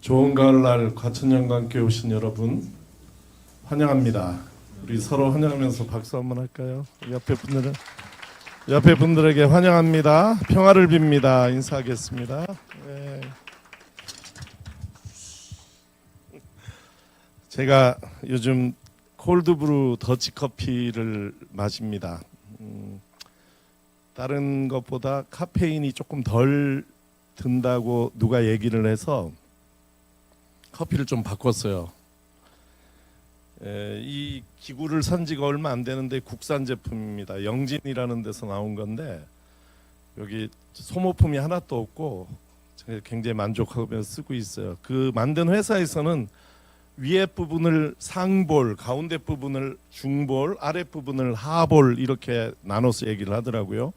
좋은 가을날 과천연과 함께 오신 여러분 환영합니다. 우리 서로 환영하면서 박수 한번 할까요? 옆에 분들에게 환영합니다. 평화를 빕니다. 인사하겠습니다. 네. 제가 요즘 콜드브루 더치커피를 마십니다. 다른 것보다 카페인이 조금 덜 든다고 누가 얘기를 해서 커피를 좀 바꿨어요. 이 기구를 산 지가 얼마 안 되는데 국산 제품입니다. 영진이라는 데서 나온 건데 여기 소모품이 하나도 없고 제가 굉장히 만족하며 쓰고 있어요. 그 만든 회사에서는 위에 부분을 상볼, 가운데 부분을 중볼, 아래 부분을 하볼 이렇게 나눠서 얘기를 하더라고요.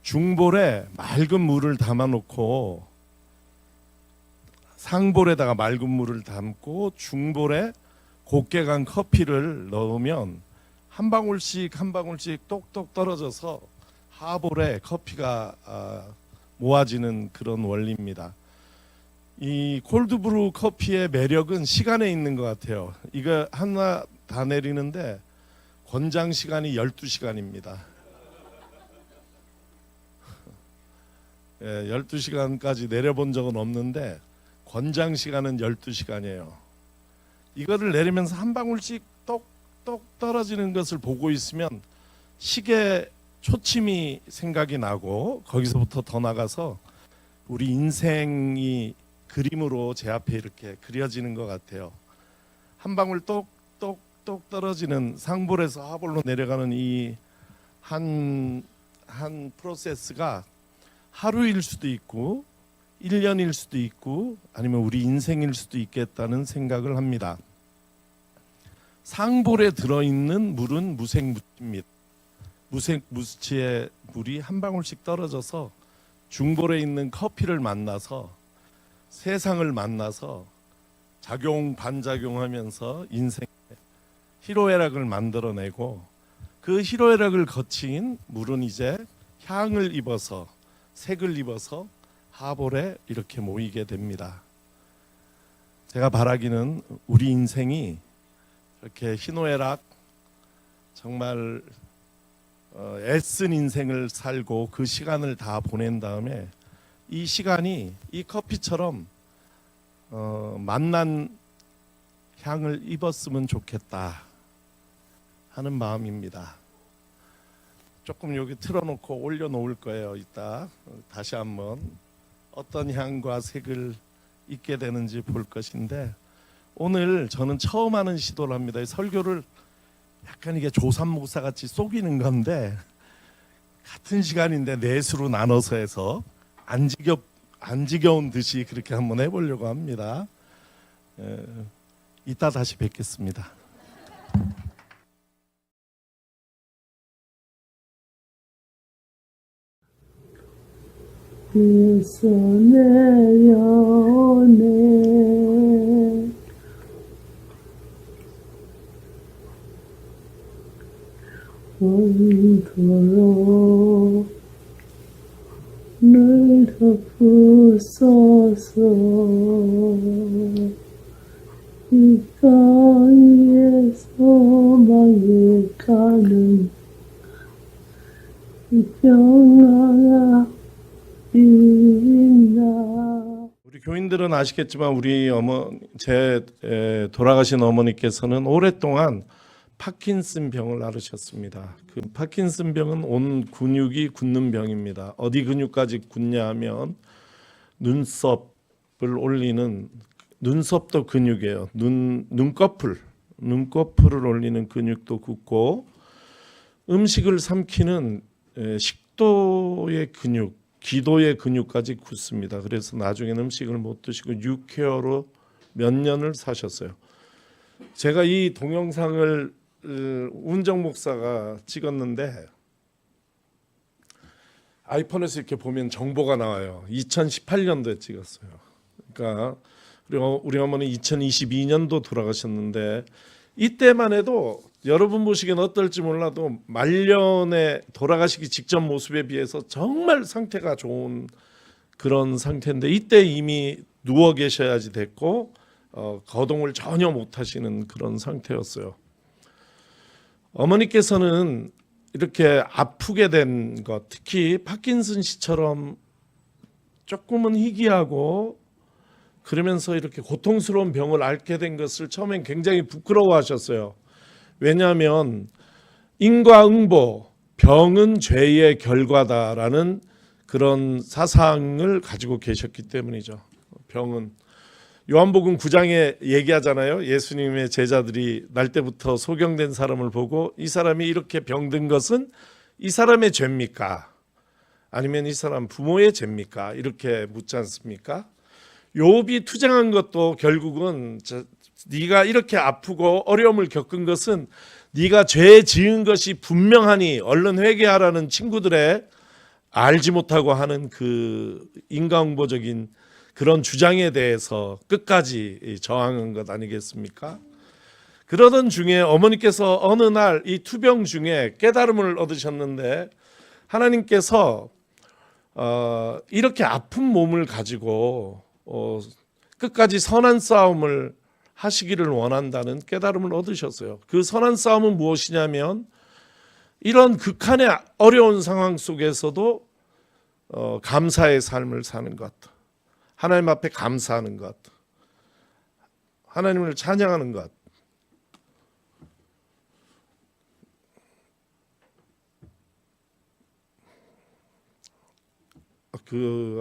중볼에 맑은 물을 담아놓고 상볼에다가 맑은 물을 담고 중볼에 곱게 간 커피를 넣으면 한 방울씩 한 방울씩 똑똑 떨어져서 하볼에 커피가 모아지는 그런 원리입니다. 이 콜드브루 커피의 매력은 시간에 있는 것 같아요. 이거 하나 다 내리는데 권장 시간이 12시간입니다. 12시간까지 내려본 적은 없는데 권장 시간은 12시간이에요. 이거를 내리면서 한 방울씩 똑똑 떨어지는 것을 보고 있으면 시계 초침이 생각이 나고 거기서부터 더 나가서 우리 인생이 그림으로 제 앞에 이렇게 그려지는 것 같아요. 한 방울 똑똑똑 떨어지는 상볼에서 하볼로 내려가는 이 한 프로세스가 하루일 수도 있고 1년일 수도 있고 아니면 우리 인생일 수도 있겠다는 생각을 합니다. 상볼에 들어있는 물은 무색무취입니다. 무색무취의 물이 한 방울씩 떨어져서 중볼에 있는 커피를 만나서 세상을 만나서 작용 반작용하면서 인생의 희로애락을 만들어내고 그 희로애락을 거친 물은 이제 향을 입어서 색을 입어서 하볼에 이렇게 모이게 됩니다. 제가 바라기는 우리 인생이 이렇게 희노애락 정말 애쓴 인생을 살고 그 시간을 다 보낸 다음에 이 시간이 이 커피처럼 만난 향을 입었으면 좋겠다 하는 마음입니다. 조금 여기 틀어놓고 올려놓을 거예요. 이따 다시 한번 어떤 향과 색을 입게 되는지 볼 것인데 오늘 저는 처음 하는 시도를 합니다. 설교를 약간 이게 조삼모사 같이 속이는 건데 같은 시간인데 넷으로 나눠서 해서 안 지겨운 듯이 그렇게 한번 해보려고 합니다. 이따 다시 뵙겠습니다. 비서 내려오네 온도로 늘 덮으소서 이 땅의 소망에 가는 이 평화가 우리 교인들은 아시겠지만 우리 돌아가신 어머니께서는 오랫동안 파킨슨 병을 앓으셨습니다. 그 파킨슨 병은 온 근육이 굳는 병입니다. 어디 근육까지 굳냐 하면 눈썹을 올리는 눈썹도 근육이에요. 눈꺼풀을 올리는 근육도 굳고 음식을 삼키는 식도의 근육 기도의 근육까지 굳습니다. 그래서 나중에는 음식을 못 드시고 6개월로 몇 년을 사셨어요. 제가 이 동영상을 운정 목사가 찍었는데 아이폰에서 이렇게 보면 정보가 나와요. 2018년도에 찍었어요. 그러니까 우리 어머니 2022년도 돌아가셨는데 이때만 해도 여러분 보시기엔 어떨지 몰라도 말년에 돌아가시기 직전 모습에 비해서 정말 상태가 좋은 그런 상태인데 이때 이미 누워 계셔야지 됐고 거동을 전혀 못 하시는 그런 상태였어요. 어머니께서는 이렇게 아프게 된 것, 특히 파킨슨 씨처럼 조금은 희귀하고 그러면서 이렇게 고통스러운 병을 앓게 된 것을 처음엔 굉장히 부끄러워하셨어요. 왜냐하면 인과응보, 병은 죄의 결과다라는 그런 사상을 가지고 계셨기 때문이죠. 병은 요한복음 9장에 얘기하잖아요. 예수님의 제자들이 날 때부터 소경된 사람을 보고 이 사람이 이렇게 병든 것은 이 사람의 죄입니까? 아니면 이 사람 부모의 죄입니까? 이렇게 묻지 않습니까? 욥이 투쟁한 것도 결국은 네가 이렇게 아프고 어려움을 겪은 것은 네가 죄 지은 것이 분명하니 얼른 회개하라는 친구들의 알지 못하고 하는 그 인과응보적인 그런 주장에 대해서 끝까지 저항한 것 아니겠습니까? 그러던 중에 어머니께서 어느 날 이 투병 중에 깨달음을 얻으셨는데 하나님께서 이렇게 아픈 몸을 가지고 끝까지 선한 싸움을 하시기를 원한다는 깨달음을 얻으셨어요. 그 선한 싸움은 무엇이냐면 이런 극한의 어려운 상황 속에서도 감사의 삶을 사는 것, 하나님 앞에 감사하는 것, 하나님을 찬양하는 것.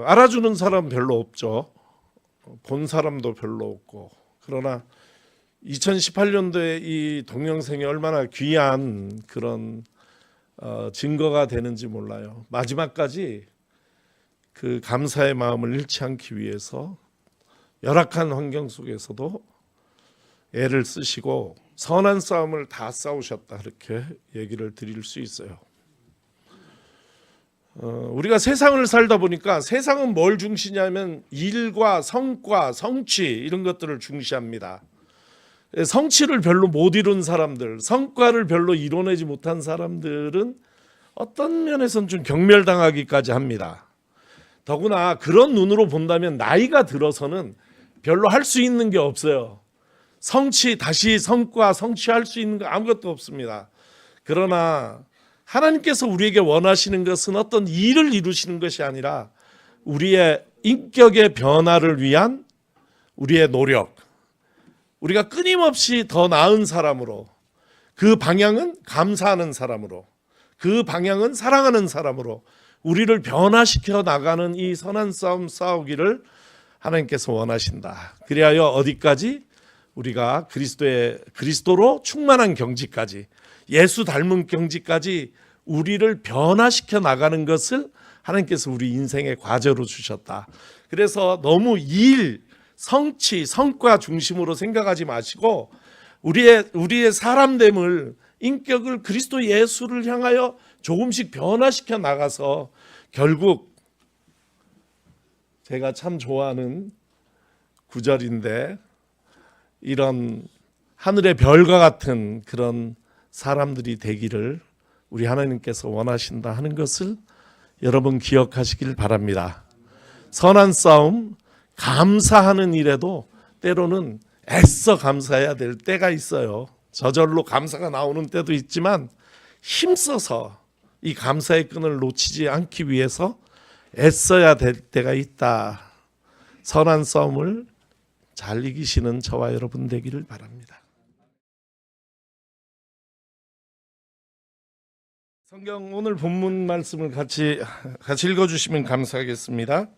알아주는 사람 별로 없죠. 본 사람도 별로 없고. 그러나 2018년도에 이 동영상이 얼마나 귀한 그런 증거가 되는지 몰라요. 마지막까지 그 감사의 마음을 잃지 않기 위해서 열악한 환경 속에서도 애를 쓰시고 선한 싸움을 다 싸우셨다, 이렇게 얘기를 드릴 수 있어요. 우리가 세상을 살다 보니까 세상은 뭘 중시냐면 일과 성과, 성취 이런 것들을 중시합니다. 성취를 별로 못 이룬 사람들, 성과를 별로 이뤄내지 못한 사람들은 어떤 면에서는 좀 경멸당하기까지 합니다. 더구나 그런 눈으로 본다면 나이가 들어서는 별로 할 수 있는 게 없어요. 성취, 다시 성과, 성취할 수 있는 거 아무것도 없습니다. 그러나 하나님께서 우리에게 원하시는 것은 어떤 일을 이루시는 것이 아니라 우리의 인격의 변화를 위한 우리의 노력, 우리가 끊임없이 더 나은 사람으로, 그 방향은 감사하는 사람으로, 그 방향은 사랑하는 사람으로 우리를 변화시켜 나가는 이 선한 싸움 싸우기를 하나님께서 원하신다. 그리하여 어디까지? 우리가 그리스도로 충만한 경지까지, 예수 닮은 경지까지 우리를 변화시켜 나가는 것을 하나님께서 우리 인생의 과제로 주셨다. 그래서 너무 일, 성취, 성과 중심으로 생각하지 마시고 우리의 사람됨을, 인격을 그리스도 예수를 향하여 조금씩 변화시켜 나가서 결국 제가 참 좋아하는 구절인데, 이런 하늘의 별과 같은 그런 사람들이 되기를 우리 하나님께서 원하신다 하는 것을 여러분 기억하시길 바랍니다. 선한 싸움, 감사하는 일에도 때로는 애써 감사해야 될 때가 있어요. 저절로 감사가 나오는 때도 있지만 힘써서 이 감사의 끈을 놓치지 않기 위해서 애써야 될 때가 있다. 선한 싸움을 잘 이기시는 저와 여러분 되기를 바랍니다. 성경 오늘 본문 말씀을 같이 읽어주시면 감사하겠습니다.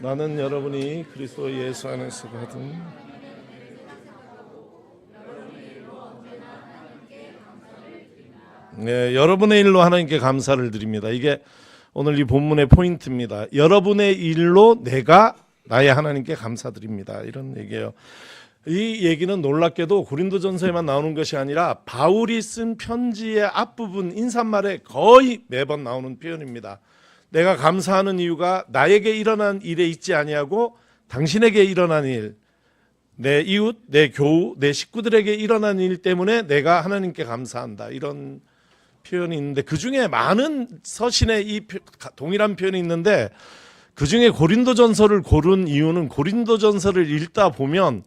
나는 여러분이 그리스도 예수 안에서 받은 여러분의 일로 하나님께 감사를 드립니다. 이게 오늘 이 본문의 포인트입니다. 여러분의 일로 내가 나의 하나님께 감사드립니다. 이런 얘기예요. 이 얘기는 놀랍게도 고린도전서에만 나오는 것이 아니라 바울이 쓴 편지의 앞부분 인사말에 거의 매번 나오는 표현입니다. 내가 감사하는 이유가 나에게 일어난 일에 있지 아니하고 당신에게 일어난 일, 내 이웃, 내 교우, 내 식구들에게 일어난 일 때문에 내가 하나님께 감사한다. 이런 표현이 있는데 그중에 많은 서신에 이 동일한 표현이 있는데 그중에 고린도전서를 고른 이유는 고린도전서를 읽다 보면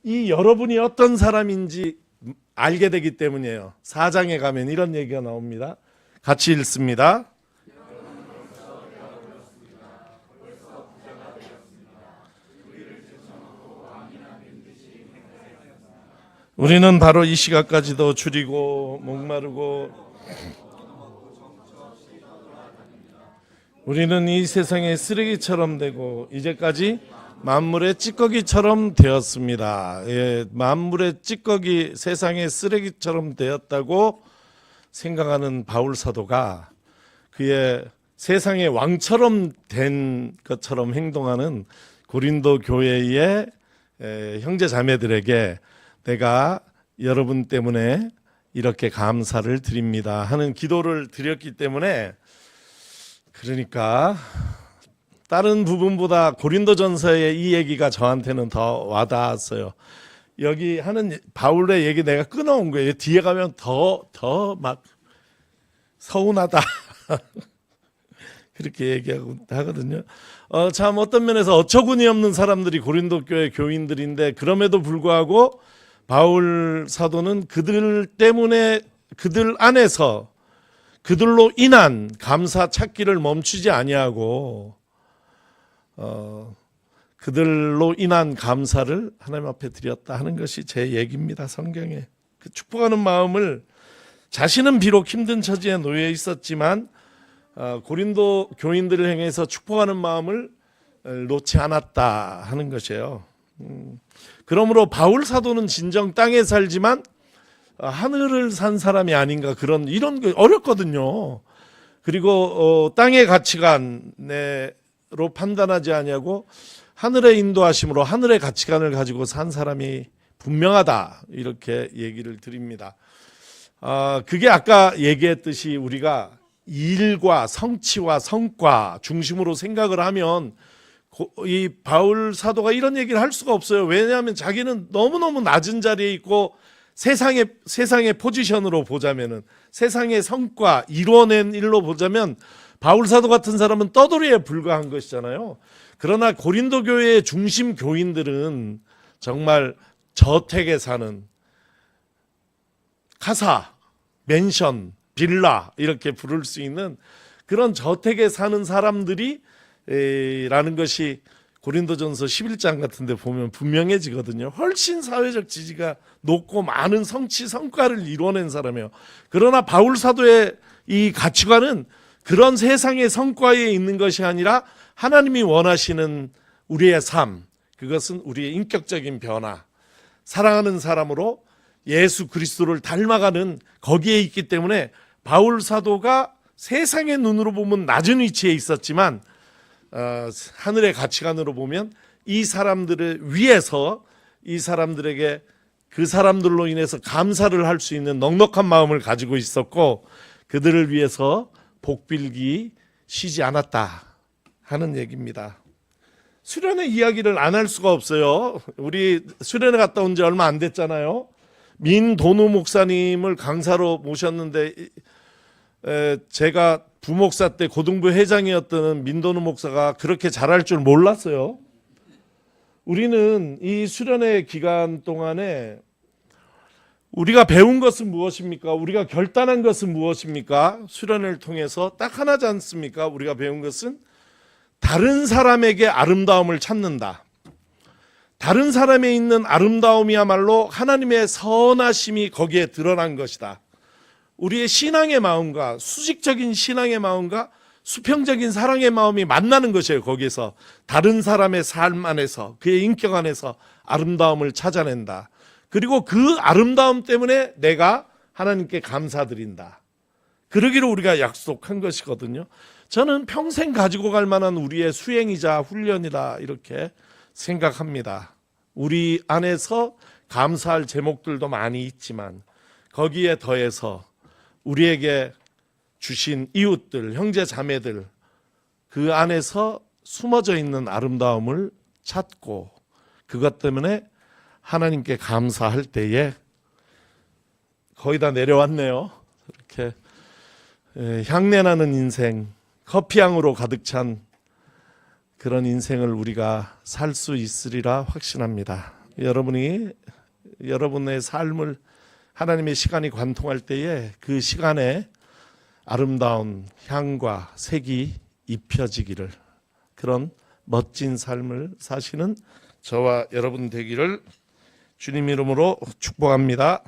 이 여러분이 어떤 사람인지 알게 되기 때문이에요. 4장에 가면 이런 얘기가 나옵니다. 같이 읽습니다. 우리는 바로 이 시각까지도 줄이고 목마르고 우리는 이 세상의 쓰레기처럼 되고 이제까지 만물의 찌꺼기처럼 되었습니다. 예, 만물의 찌꺼기, 세상의 쓰레기처럼 되었다고 생각하는 바울 사도가 그의 세상의 왕처럼 된 것처럼 행동하는 고린도 교회의 형제 자매들에게 내가 여러분 때문에 이렇게 감사를 드립니다 하는 기도를 드렸기 때문에, 그러니까 다른 부분보다 고린도전서의 이 얘기가 저한테는 더 와닿았어요. 여기 하는 바울의 얘기 내가 끊어온 거예요. 뒤에 가면 더 막 서운하다 그렇게 얘기하고 하거든요. 참 어떤 면에서 어처구니 없는 사람들이 고린도 교회 교인들인데, 그럼에도 불구하고 바울 사도는 그들 때문에, 그들 안에서 그들로 인한 감사 찾기를 멈추지 아니하고 그들로 인한 감사를 하나님 앞에 드렸다 하는 것이 제 얘기입니다. 성경에 그 축복하는 마음을, 자신은 비록 힘든 처지에 놓여 있었지만 고린도 교인들을 향해서 축복하는 마음을 놓지 않았다 하는 것이에요. 그러므로 바울 사도는 진정 땅에 살지만 하늘을 산 사람이 아닌가, 이런 게 어렵거든요. 그리고 땅의 가치관으로 판단하지 아니하고 하늘의 인도하심으로 하늘의 가치관을 가지고 산 사람이 분명하다, 이렇게 얘기를 드립니다. 그게 아까 얘기했듯이 우리가 일과 성취와 성과 중심으로 생각을 하면 이 바울 사도가 이런 얘기를 할 수가 없어요. 왜냐하면 자기는 너무너무 낮은 자리에 있고 세상의 포지션으로 보자면은, 세상의 성과 이뤄낸 일로 보자면 바울 사도 같은 사람은 떠돌이에 불과한 것이잖아요. 그러나 고린도 교회의 중심 교인들은 정말 저택에 사는, 카사, 맨션, 빌라 이렇게 부를 수 있는 그런 저택에 사는 사람들이 라는 것이 고린도전서 11장 같은 데 보면 분명해지거든요. 훨씬 사회적 지지가 높고 많은 성취 성과를 이뤄낸 사람이에요. 그러나 바울 사도의 이 가치관은 그런 세상의 성과에 있는 것이 아니라 하나님이 원하시는 우리의 삶, 그것은 우리의 인격적인 변화, 사랑하는 사람으로 예수 그리스도를 닮아가는 거기에 있기 때문에 바울 사도가 세상의 눈으로 보면 낮은 위치에 있었지만 하늘의 가치관으로 보면 이 사람들을 위해서, 이 사람들에게 그 사람들로 인해서 감사를 할 수 있는 넉넉한 마음을 가지고 있었고, 그들을 위해서 복빌기 쉬지 않았다 하는 얘기입니다. 수련회 이야기를 안 할 수가 없어요. 우리 수련회 갔다 온 지 얼마 안 됐잖아요. 민도누 목사님을 강사로 모셨는데, 제가 부목사 때 고등부 회장이었던 민도누 목사가 그렇게 잘할 줄 몰랐어요. 우리는 이 수련회 기간 동안에 우리가 배운 것은 무엇입니까? 우리가 결단한 것은 무엇입니까? 수련회를 통해서 딱 하나지 않습니까? 우리가 배운 것은 다른 사람에게 아름다움을 찾는다. 다른 사람에 있는 아름다움이야말로 하나님의 선하심이 거기에 드러난 것이다. 우리의 신앙의 마음과 수직적인 신앙의 마음과 수평적인 사랑의 마음이 만나는 것이에요. 거기에서 다른 사람의 삶 안에서, 그의 인격 안에서 아름다움을 찾아낸다. 그리고 그 아름다움 때문에 내가 하나님께 감사드린다. 그러기를 우리가 약속한 것이거든요. 저는 평생 가지고 갈 만한 우리의 수행이자 훈련이다, 이렇게 생각합니다. 우리 안에서 감사할 제목들도 많이 있지만 거기에 더해서 우리에게 주신 이웃들, 형제 자매들, 그 안에서 숨어져 있는 아름다움을 찾고 그것 때문에 하나님께 감사할 때에, 거의 다 내려왔네요. 이렇게 향내나는 인생, 커피향으로 가득 찬 그런 인생을 우리가 살 수 있으리라 확신합니다. 여러분이 여러분의 삶을 하나님의 시간이 관통할 때에 그 시간에 아름다운 향과 색이 입혀지기를, 그런 멋진 삶을 사시는 저와 여러분 되기를 주님 이름으로 축복합니다.